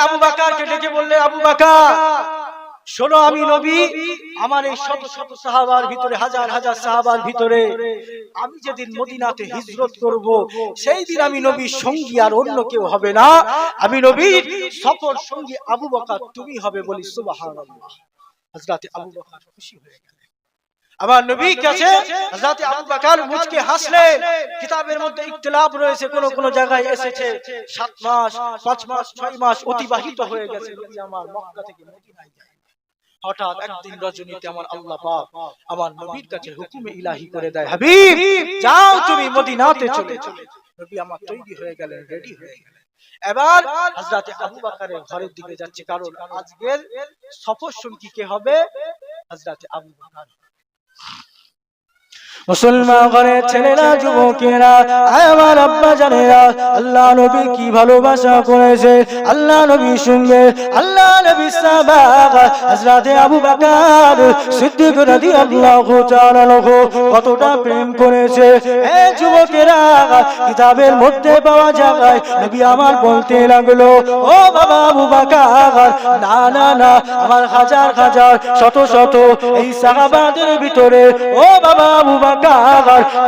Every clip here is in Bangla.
আবু বকরকে ডেকে বললেন, আবু বকর শোনো, আমি নবী, আমার এই শত শত সাহাবার ভিতরে, হাজার হাজার সাহাবার ভিতরে আমি যেদিন মদিনাতে হিজরত করব, সেই দিন আমি নবীর সঙ্গী আর অন্য কেউ হবে না। আমি নবীর সফর সঙ্গী আবু বকর তুমি হবে। বলি সুবহানাল্লাহ। হযরত আবু বকর খুশি হয়ে গেলেন। আমার নবীর কাছে হযরত আবু বকর মুচকে হাসলেন। কিতাবের মধ্যে ইখতিলাফ রয়েছে, কোন কোন জায়গায় এসেছে 7 মাস, 5 মাস, 6 মাস অতিবাহিত হয়ে গেছে নবী আমার মক্কা থেকে মদিনায় যায়। হঠাৎ একদিন রজনীতে আমার আল্লাহ পাক আমার নবীর কাছে হুকুমে ইলাহি করে দেয়, হাবিব যাও তুমি মদিনাতে চলে যাও। নবী আমার তৈরি হয়ে গেলেন, রেডি হয়ে গেলেন। এবার হযরত আবু বকরের ঘরের দিকে যাচ্ছে, কারণ আজকের সফর সঙ্গী কে হবে? হযরত আবু বকর। মুসলমান ঘরের ছেলেরা, যুবকেরা, আমার আব্বা জানেরা, আল্লাহ নবী কি ভালোবাসা করেছে আল্লাহ নবীর সঙ্গে। আল্লাহ নবীর সাহাবা হযরত আবু বকর সিদ্দিক রাদিয়াল্লাহু তাআলা আনহু কতটা প্রেম করেছে। এই যুবকেরা, কিতাবের মধ্যে পাওয়া যায়, নবী আমার বলতে লাগলো, ও বাবা আবু বকর, না না না, আমার হাজার হাজার শত শত এই সাহাবাদের ভিতরে ও বাবা আবু বকর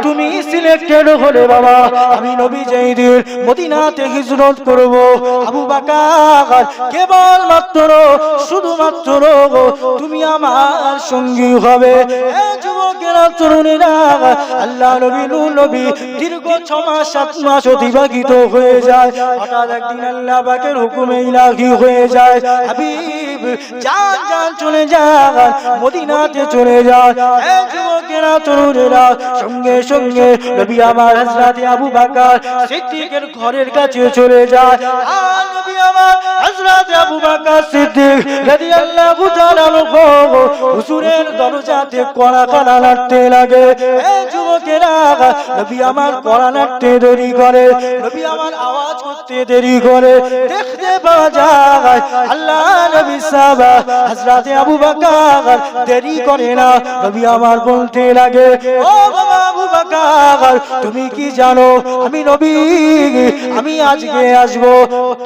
তুমি সিলেক্টেড হলে বাবা, আমি নবী যেই দিন মদিনাতে হিজরত করব, আবু বকর কেবল মাত্র শুধুমাত্র তুমি আমার সঙ্গী হবে। যুবকেরা, তরুণীরা, আল্লাহ নবী নবী দীর্ঘ 6 মাস 7 মাস অতিবাহিত হয়ে যায়। হঠাৎ একদিন আল্লাহ পাকের হুকুমে ইলাহি হয়ে যায়, হাবিব যান যান চলে যান, মদিনাতে চলে যান। যুবকেরা, তরুণেরা, সঙ্গে সঙ্গে নবী আমার হযরত আবু বকর সিদ্দিকের ঘরের কাছে চলে যায়। আর নবী আমার হযরত আবু বকর সিদ্দিক রাদিয়াল্লাহু তাআলা আনহু হুজুরের দরজাতে কড়া কড়া নাড়তে লাগে। এই যুবকেরা, নবী আমার কড়া নাড়তে দেরি করে, নবী আমার আওয়াজ করতে দেরি করে। দেখতে পাওয়া যায় আল্লাহ নবী সাহাবা হযরত আবু বকর দেরি করে না, নবী আমার বলতে লাগে, ও বাবা আবু বকর, তুমি কি জানো আমি নবী, আমি আজকে আসবো।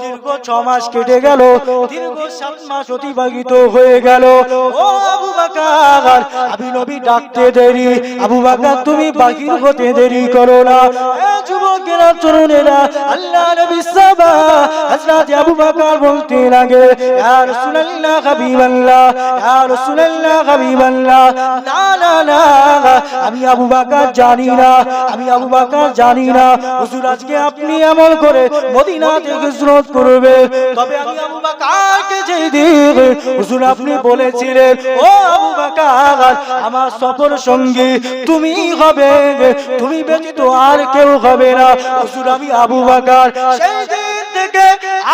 দীর্ঘ 6 মাস কেটে গেল, দীর্ঘ 7 মাস অতিবাহিত হয়ে গেল। ও আবু বকর, আমি নবী ডাকতে দেরি, আবু বকর তুমি বাহির হতে দেরি করো না। যুবকেরা, তরুণেরা, আল্লাহ নবী সাহাবা হযরত আবু বকর বলতে লাগে, ইয়া রাসূলুল্লাহ হাবিবাল্লাহ, ইয়া রাসূলুল্লাহ হাবিবাল্লাহ, না না না, আমি আবু বকর জানি না, আমি আবু বকর জানি না হুজুর আজকে আপনি এমন করে মদিনাতে হিজরত করবে, তবে আমি আবু বকরকে যেই দিন হুজুর আপনি বলেছিলেন, ও আবু বকর আমার সফর সঙ্গী তুমি হবে, তুমি ব্যতীত আর কেউ হবে না। হুজুর আমি আবু বকর সেই দিন থেকে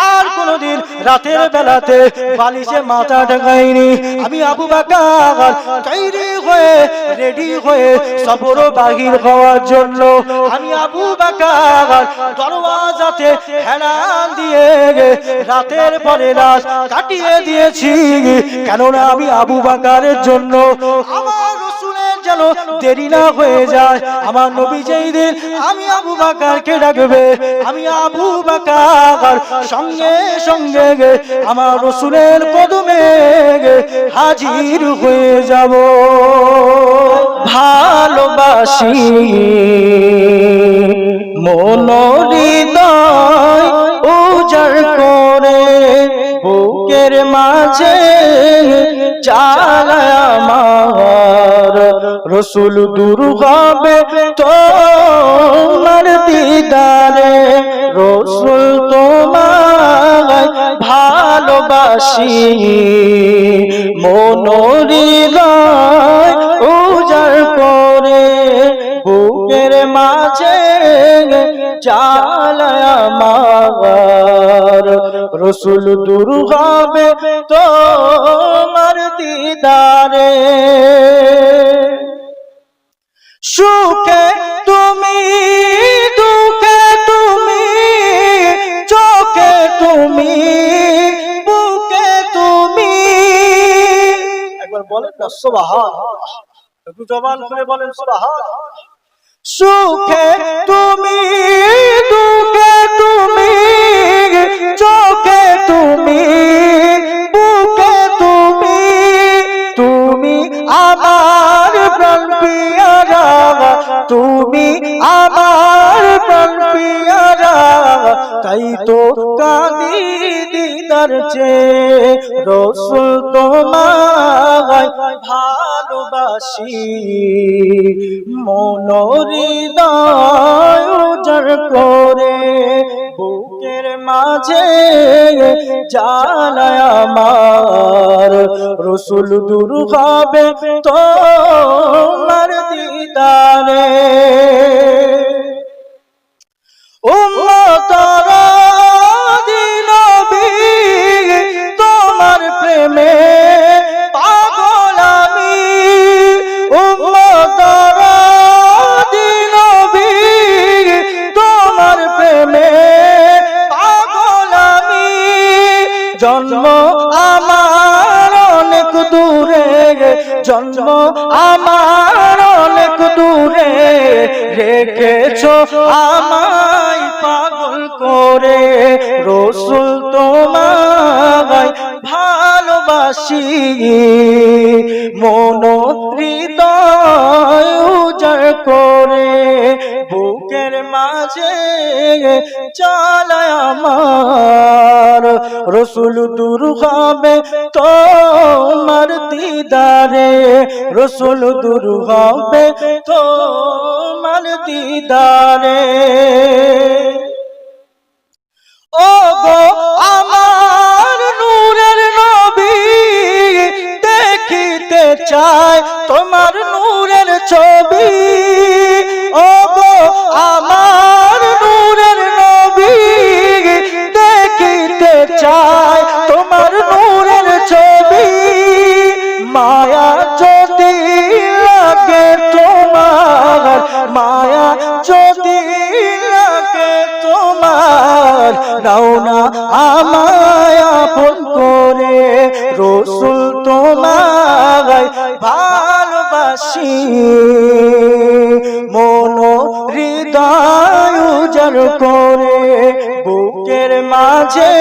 আর কোনদিন রাতের বেলাতে বালিশে মাথা ঢাকাইনি। আমি আবু বকর তৈরি হয়ে রেডি হয়ে সফর বাহির হওয়ার জন্য আমি আবু বকর দরওয়াজাতে হেলান দিয়ে রাতের পরে রাত কাটিয়ে দিয়েছি, কেননা আমি আবু বকরের জন্য আমার রাসূলের যেন দেরি না হয়ে যায়। আমার নবী যেই দিন আমি আবু বকরকে ডাকবে, আমি আবু বকর সঙ্গে সঙ্গে আমার রাসূলের কদমে হাজির হয়ে যাব। ভালোবাসি মন হৃদয় উজাড় করে, বুকের মাঝে জ্বালায় আমার রাসূল দূর হবে তোমার দিদারে, রাসূল তোমায় ভালোবাসি মন হৃদয় উজাড় করে, বুকের মাঝে জ্বালায় আমার রাসূল দূর হবে তোমার দিদারে। সুখে তুমি, দুঃখে তুমি, চোখে তুমি, বুকে তুমি। একবার বলেন না সুবহানাল্লাহ, একটু জবান খুলে বলেন সুবহানাল্লাহ। সুখে তুমি, দুঃখে তুমি, চোখে তুমি, তুমি আমার প্রাণ পিয়ারা, তাই তো কাঁদি দিদার চেয়ে। রসুল তোমায় ভালোবাসি, মন হৃদয় উজাড় করে, বুকের মাঝে জ্বালায় আমার। রসুল দূর হবে তোমার দিদারে, উম্মতরা নবী তোমার প্রেমে পাগল আমি। উম্মতরা নবী তোমার প্রেমে পাগল আমি। জন্ম আমার অনেক দূরে, জন্ম আমার অনেক দূরে, রেখেছো আমায় পাগল করে। রসুল তোমায় ভালোবাসি, মন হৃদয় উজাড় করে, বুকের মাঝে জ্বালায় আমার। রসুল দূর হবে তোমার দিদারে, রসুল দূর হবে তোমার দিদারে। ও গো আমার নূরের নবী, দেখিতে চাই তোমার নূরের ছবি। ও গো আমার নূরের নবী, দেখিতে চাই তোমার নূরের ছবি। মায়া যদি লাগে তোমার, মায়া যদি লাগে তোমার, নাও না আমায় আপন করে। রসুল তোমায় ভালোবাসি, মন হৃদয় উজাড় করে, বুকের মাঝে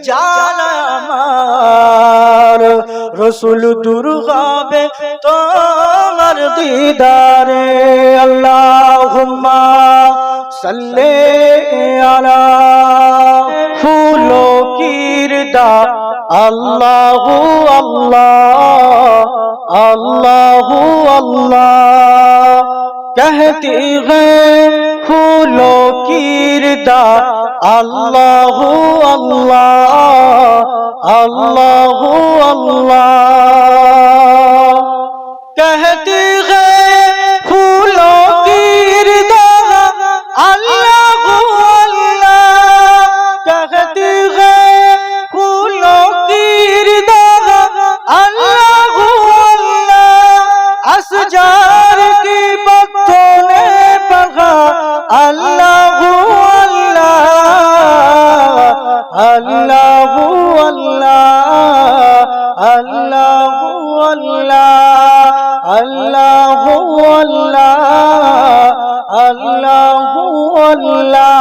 জ্বালায় আমার। রসুল দূর হবে তোমার দিদারে। আল্লাহুম্মা সাল্লি আলা ফুলো কিরদা, আল্লাহু আল্লাহ अल्लाहु अल्लाह कहती है फूलों की रिदा अल्लाहु अल्लाह अल्लाहु अल्लाह कहती है फूलों की रिदा अल्लाहु अल्लाह कहती है फूलों की रिदा अल्लाहु अल्लाह असजार की पत्तों ने पढ़ा अल्लाहु अल्लाह अल्लाहु अल्लाह अल्लाहु अल्लाह अल्लाहु अल्लाह अल्लाहु अल्लाह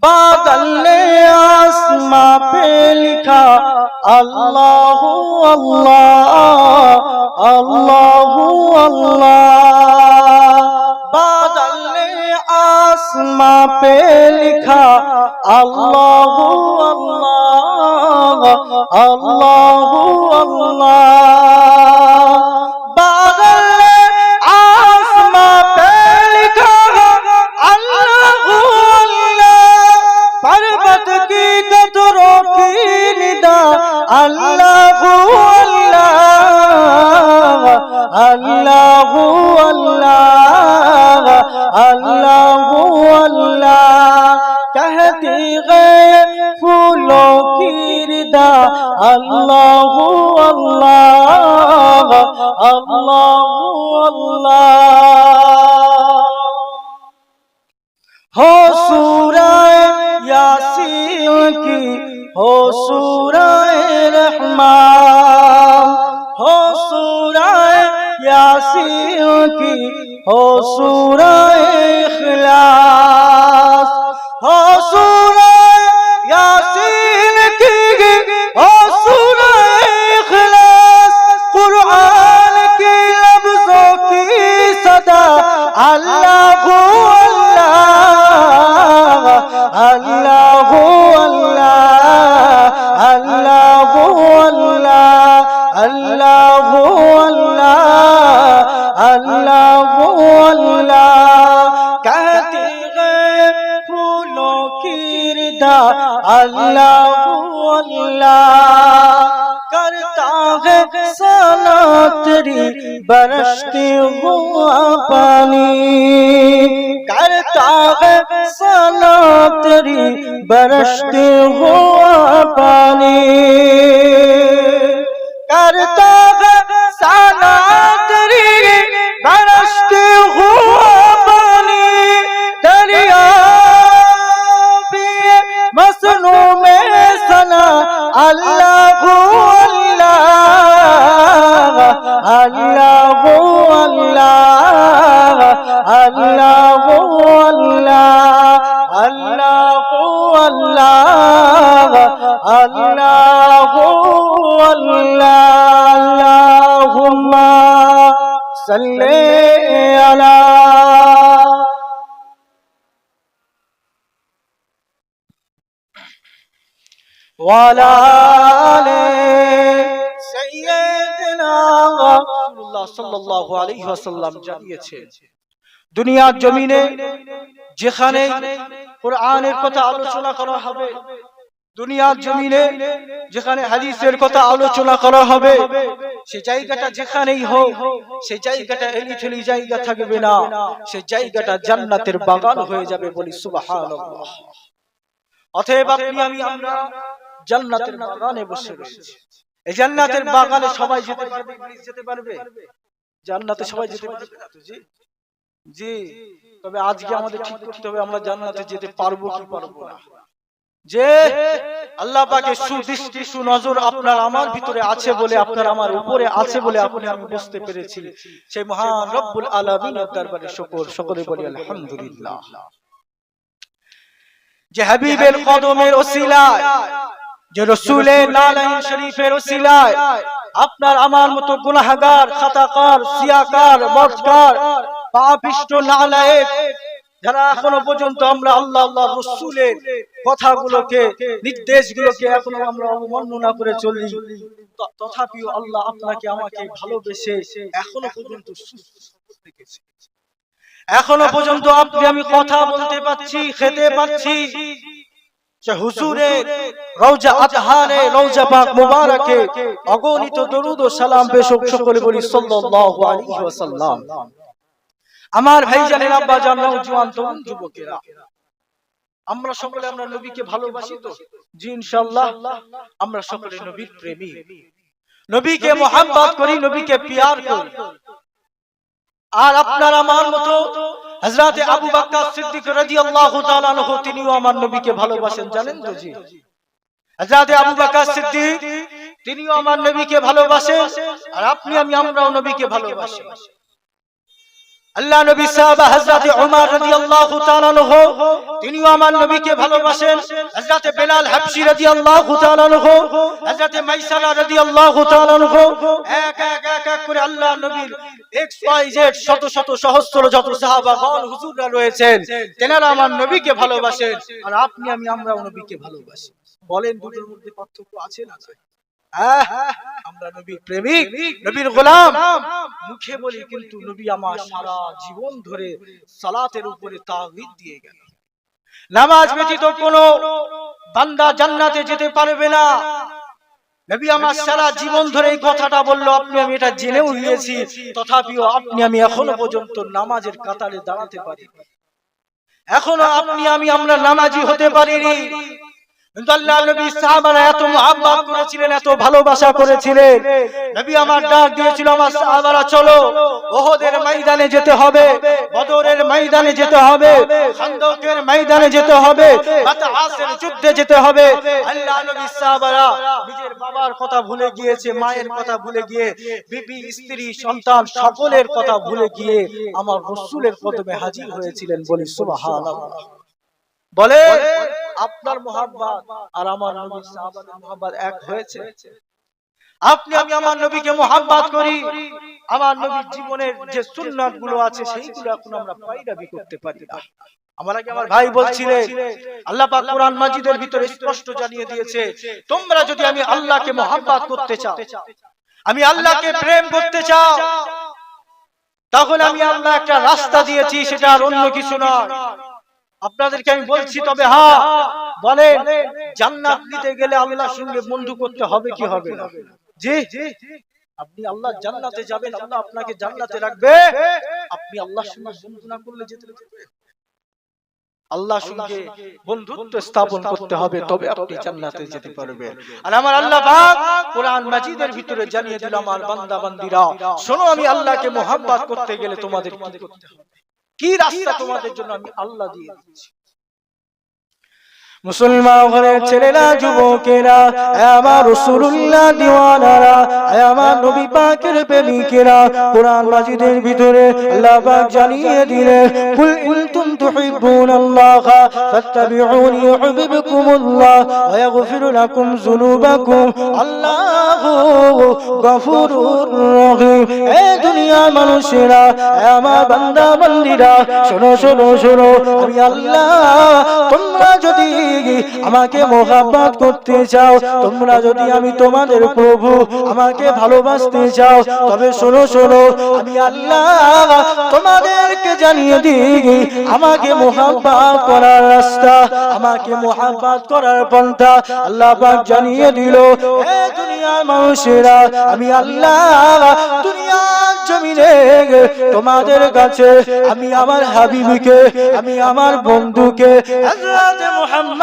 बादल ने आसमां पे लिखा अल्लाहु अल्लाह अल्लाहु अल्लाह बादल ने आसमां पे लिखा अल्लाहु अल्लाह अल्लाहु अल्लाह बादल ने आसमां पे लिखा अल्लाहु पर्वत की कतरों की निदा अल्लाहु अल्लाह अल्लाहु अल्लाह अल्लाहु अल्लाह कहती गए फूलों की रिदा अल्लाहु अल्लाह अल्लाहु अल्लाह हो सूरह यासीन की हो सूरह रहमान हो सूरह यासीन की हो सूरह इखलास हो सूरह यासीन की हो सूरह इखलास कुरान की लब আল্লাহ আল্লাহ আল্লাহ আল্লাহ আল্লাহ আল্লাহ আল্লাহ कहते हैं फूलों की रिदा अल्लाह अल्लाह करता है सना तेरी बरसते हुआ पानी करता है सना तेरी बरसते हुआ पानी करता है सना तेरी बरसते हुआ पानी दरिया भी मसनू में सना अल्लाह अल्लाह अल्लाह अल्लाह अल्लाह अल्लाह अल्लाह अल्लाह अल्लाहुम्मा सल्ली अला वाला সাল্লাল্লাহু আলাইহি ওয়াসাল্লাম জানিয়েছেন দুনিয়ার জমিনে যেখানে কোরআনের কথা আলোচনা করা হবে দুনিয়ার জমিনে যেখানে হাদিসের কথা আলোচনা করা হবে সেই জায়গাটা যেখানেই হোক সেই জায়গাটা এলিঠেলি জায়গা থাকবে না সেই জায়গাটা জান্নাতের বাগান হয়ে যাবে বলি সুবহানাল্লাহ অতএব আপনি আমরা জান্নাতের বাগানে বসে রয়েছি এই জান্নাতের বাগানে সবাই যেতে পারবে জান্নাতে সবাই যেতে পারবে না তো জি জি তবে আজকে আমাদের ঠিক করতে হবে আমরা জান্নাতে যেতে পারবো কি পারবো না যে আল্লাহ পাকের সুদৃষ্টি সুনজর আপনার আমার ভিতরে আছে বলে আপনার আমার উপরে আছে বলে আপনি আমি বুঝতে পেরেছি সেই মহান রব্বুল আলামিনের দরবারে শুকর সকলে বলি আলহামদুলিল্লাহ যে হাবিবের কদমের ওসিলায় যে রাসূলের নালাইন শরীফের ওসিলায় আপনার আমার মতো গুনাহগার খাতাকার সিয়াকার বদকার পাপিষ্ট নালায়েক যারা এখনো পর্যন্ত আমরা আল্লাহ আল্লাহ রাসূলের কথাগুলোকে নির্দেশগুলোকে এখনো আমরা অবমাননা করে চলি তথাপিও আল্লাহ আপনাকে আমাকে ভালোবেসে এখনো পর্যন্ত সুস্থ রেখেছে এখনো পর্যন্ত আপনি আমি কথা বলতে পাচ্ছি খেতে পাচ্ছি হুজুরের রওজা আতহারে রওজা পাক মুবারকে অগণিত দরুদ ও সালাম পেশ সকলে বলি সাল্লাল্লাহু আলাইহি ওয়াসাল্লাম আমার ভাইজানের আব্বা জান নওজোয়ান তরুণ যুবকেরা আমরা সকলে আমরা নবীকে ভালোবাসি তো জি ইনশাআল্লাহ আমরা সকলে নবীর প্রেমী নবীকে মোহাব্বত করি নবীকে প্যার করি আর আপনার আমার মতো হযরত আবু বকর সিদ্দিক রাদিয়াল্লাহু তাআলা আনহু তিনিও আমার নবীকে ভালোবাসেন জানেন তো জি হযরত আবু বকর সিদ্দিক তিনিও আমার নবীকে ভালোবাসেন আর আপনি আমরাও নবীকে ভালোবাসি আল্লাহ নবী সাহাবা হযরত ওমর রাদিয়াল্লাহু তাআলা আনহু তিনিও আমার নবীকে ভালোবাসেন হযরত বেলাল হাবশী রাদিয়াল্লাহু তাআলা আনহু হযরত মাইসারা রাদিয়াল্লাহু তাআলা আনহু এক এক করে আল্লাহ নবীর XYZ শত শত সহস্র যত সাহাবাগণ হুজুররা রয়েছেন তেনারা আমার নবীকে ভালোবাসেন আর আপনি আমরাও নবীকে ভালোবাসি বলেন দুটোর মধ্যে পার্থক্য আছে না আমরা নবীর প্রেমিক নবীর গোলাম মুখে বলি কিন্তু নবী আমার সারা জীবন ধরে সালাতের উপরে তাগিদ দিয়ে গেল নামাজ ব্যতীত কোনো বান্দা জান্নাতে যেতে পারবে না নবী আমার সারা জীবন ধরে এই কথাটা বললো আপনি আমি এটা জেনেও নিয়েছি তথাপিও আপনি আমি এখনো পর্যন্ত নামাজের কাতারে দাঁড়াতে পারি এখনো আপনি আমরা নামাজি হতে পারিনি কিন্তু আল্লাহ নবী সাহাবারা এত মুহাব্বত করেছিলেন এত ভালোবাসা করেছিলেন নবী আমার ডাক দিয়েছিল আমার সাহাবারা চলো ওহদের ময়দানে যেতে হবে বদরের ময়দানে যেতে হবে খান্দকের ময়দানে যেতে হবে বাতআসের যুদ্ধে যেতে হবে আল্লাহ নবী সাহাবারা নিজের বাবার কথা ভুলে গিয়েছে মায়ের কথা ভুলে গিয়ে বিবি স্ত্রী সন্তান সকলের কথা ভুলে গিয়ে আমার রাসূলের কদমে হাজির হয়েছিলেন বলি সুবহানাল্লাহ বলে আপনার মুহাব্বত আর আমার নবীর সাহাবাদের মুহাব্বত এক হয়েছে আপনি আমি আমার নবীকে মুহাব্বত করি আমার নবীর জীবনের যে সুন্নাত গুলো আছে সেইগুলো এখন আমরা পায়রাবি করতে পারি না আমার আগে আমার ভাই বলছিলেন আল্লাহ পাক কোরআন মাজিদের ভিতরে স্পষ্ট জানিয়ে দিয়েছে, তোমরা যদি আমি আল্লাহকে মহব্বত করতে চাও, আমি আল্লাহকে প্রেম করতে চাও, তখন আমি আল্লাহ একটা রাস্তা দিয়েছি, সেটা আর অন্য কিছু নয়। আপনাদেরকে আমি বলছি, তবে হ্যাঁ বলেন, জান্নাত নিতে গেলে আল্লাহর সঙ্গে বন্ধু করতে হবে কি হবে না? জি, আপনি আল্লাহ জান্নাতে যাবেন, আল্লাহ আপনাকে জান্নাতে রাখবে, আপনি আল্লাহর সঙ্গে বন্ধু না করলে যেতে পারবে? আল্লাহর সঙ্গে বন্ধুত্ব স্থাপন করতে হবে, তবে আপনি জান্নাতে যেতে পারবেন। আর আমার আল্লাহ পাক কোরআন মাজিদের ভিতরে জানিয়ে দিল, আমার বান্দা বান্দীরা শোনো, আমি আল্লাহকে মহব্বত করতে গেলে তোমাদের কি করতে হবে, কি রাস্তা তোমাদের জন্য আমি আল্লাহ দিয়ে দিচ্ছি। মুসলমান ঘরের ছেলেরা, যুবকেরা, আমার রাসূলুল্লাহ দিওয়ানারা, আমার নবী পাকের প্রেমিকেরা, কোরআন মাজিদের ভিতরে আল্লাহ পাক জানিয়ে দিলেন, কুল ইন কুনতুম তুহিব্বুনাল্লাহা ফাত্তাবিউনি ইউহিব্বুকুমুল্লাহ ওয়া ইয়াগফির লাকুম যুনুবাকুম, আল্লাহু গফুরুর রহিম। এই দুনিয়ার মানুষেরা, আমার বান্দা বান্দীরা, শোনো শোনো শোনো, আমি আল্লাহ, তোমরা যদি আমাকে মহব্বত করতে চাও, তোমরা যদি আমি তোমাদের প্রভু আমাকে ভালোবাসতে চাও, তবে শোনো শোনো, আমি আল্লাহ তোমাদেরকে জানিয়ে দিই আমাকে মহব্বত করার রাস্তা, আমাকে মহব্বত করার পন্থা আল্লাহ পাক জানিয়ে দিল। এ দুনিয়ার মানুষেরা, আমি আল্লাহ দুনিয়ার জমিনে তোমাদের কাছে আমি আমার হাবিবকে, আমি আমার বন্ধুকে হযরত মুহাম্মদ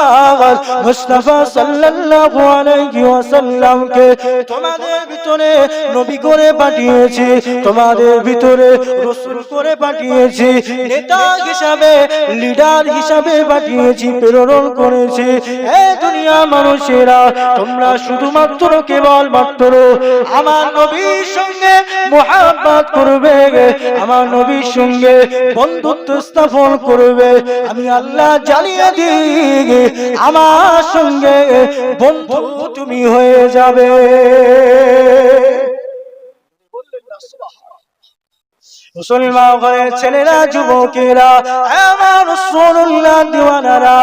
মুস্তাফা সাল্লাল্লাহু আলাইহি ওয়াসাল্লামকে তোমাদের ভিতরে নবী করে পাঠিয়েছি, তোমাদের ভিতরে রাসূল করে পাঠিয়েছি, নেতা হিসাবে, লিডার হিসাবে পাঠিয়েছি, প্রেরণ করেছি। এই দুনিয়ার মানুষেরা, তোমরা শুধুমাত্র কেবলমাত্র আমার নবীর সঙ্গে মুহাব্বত করবে, আমার নবীর সঙ্গে বন্ধুত্ব স্থাপন করবে, আমি আল্লাহ জানিয়ে দিই আমার সঙ্গে বন্ধু তুমি হয়ে যাবে। মুসলমান ঘরের ছেলেরা, যুবকেরা, আমার রাসূলুল্লাহ দিওয়ানারা,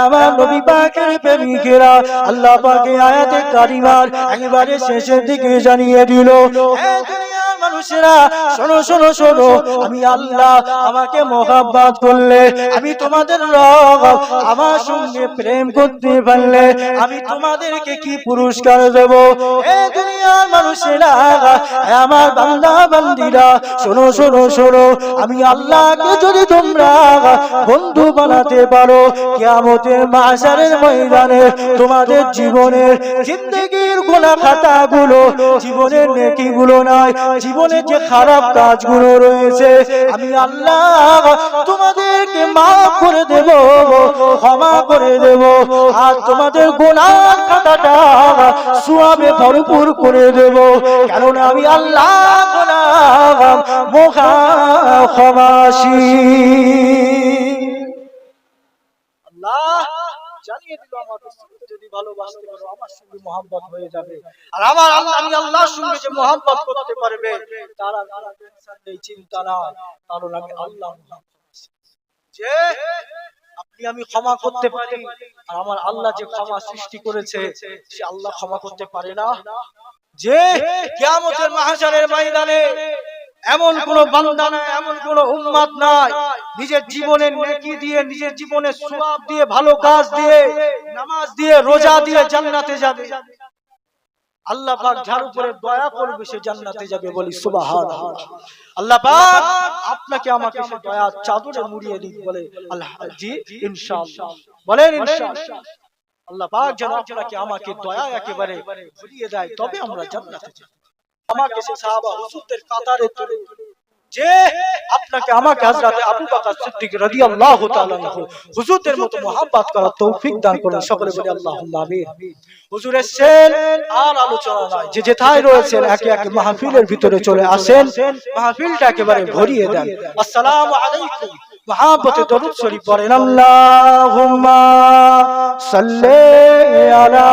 আমার নবী পাকের প্রেমিকেরা, আল্লাহ পাকের আয়াতে কারিমার একেবারে শেষের দিকে জানিয়ে দিল, মানুষেরা শোনো শোনো শোনো, আমি আল্লাহ আমাকে মহব্বত করলে, আমি তোমাদের রব, আমার সঙ্গে প্রেম করতে পারলে আমি তোমাদেরকে কি পুরস্কার দেব? এ দুনিয়ার মানুষেরা, আমার বান্দা বান্দীরা, শোনো শোনো শোনো, আমি আল্লাহকে যদি তোমরা বন্ধু বানাতে পারো, কিয়ামতের মাহশারের ময়দানে তোমাদের জীবনের জিন্দেগির গুনাহ খাতাগুলো, জীবনের নেকিগুলো নয়, জীবনে যে খারাপ কাজগুলো রয়েছে, আমি আল্লাহ তোমাদেরকে মাফ করে দেব, ক্ষমা করে দেব, আর তোমাদের গুনাহ খাতাটা সওয়াবে ভরপুর করে দেব, কারণ আমি আল্লাহ মহা ক্ষমাশীল। আল্লাহ জানিয়ে দিল, আমার রাসূলকে যদি ভালোবাসতে পারো, আমার সঙ্গে মহব্বত হয়ে যাবে, আর আমার আল্লাহ, আমি আল্লাহর সঙ্গে যে মহব্বত করতে পারবে, তারা টেনশন নেই, চিন্তা নাই, কারণ আমি আল্লাহ যে আপনি আমি ক্ষমা করতে পারি, আর আমার আল্লাহ যে ক্ষমা সৃষ্টি করেছে, সে আল্লাহ ক্ষমা করতে পারে না? যে কিয়ামতের মাহশারের ময়দানে এমন কোন বান্দা নাই, এমন কোন উম্মত নাই, নিজের জীবনের নেকি দিয়ে, নিজের জীবনের সওয়াব দিয়ে, ভালো কাজ দিয়ে, নামাজ দিয়ে, রোজা দিয়ে জান্নাতে যাবে। আল্লাহ পাক যার উপরে দয়া করবে সে জান্নাতে যাবে, বলি সুবহানাল্লাহ। আল্লাহ পাক আপনাকে আমাকে সে দয়ার চাদরে মুড়িয়ে দিন, বলে আল্লাহ জি ইনশাআল্লাহ, বলেন ইনশাআল্লাহ। আল্লাহ পাক যেন আপনাকে আমাকে দয়া একেবারে ভরিয়ে দেয়, তবে আমরা জান্নাতে যাব। আমাকে সে সাহাবা হুজুরদের কাতারে তুলে, যে আপনাকে আমাকে হযরত আবু বকর সিদ্দিক রাদিয়াল্লাহু তাআলা আনহু হুজুরদের মতো মহব্বত করার তৌফিক দান করুন, সকলে বলি আল্লাহুম্মা আমিন। হুজুর এসেছেন, আর আলোচনা নয়, যে যেথায় রয়েছেন একে একে মাহফিলের ভিতরে চলে আসেন, মাহফিলটা একেবারে ভরিয়ে দেন। আসসালামু আলাইকুম, মহব্বতে দরুদ শরীফ পড়েন, আল্লাহুম্মা সাল্লি আলা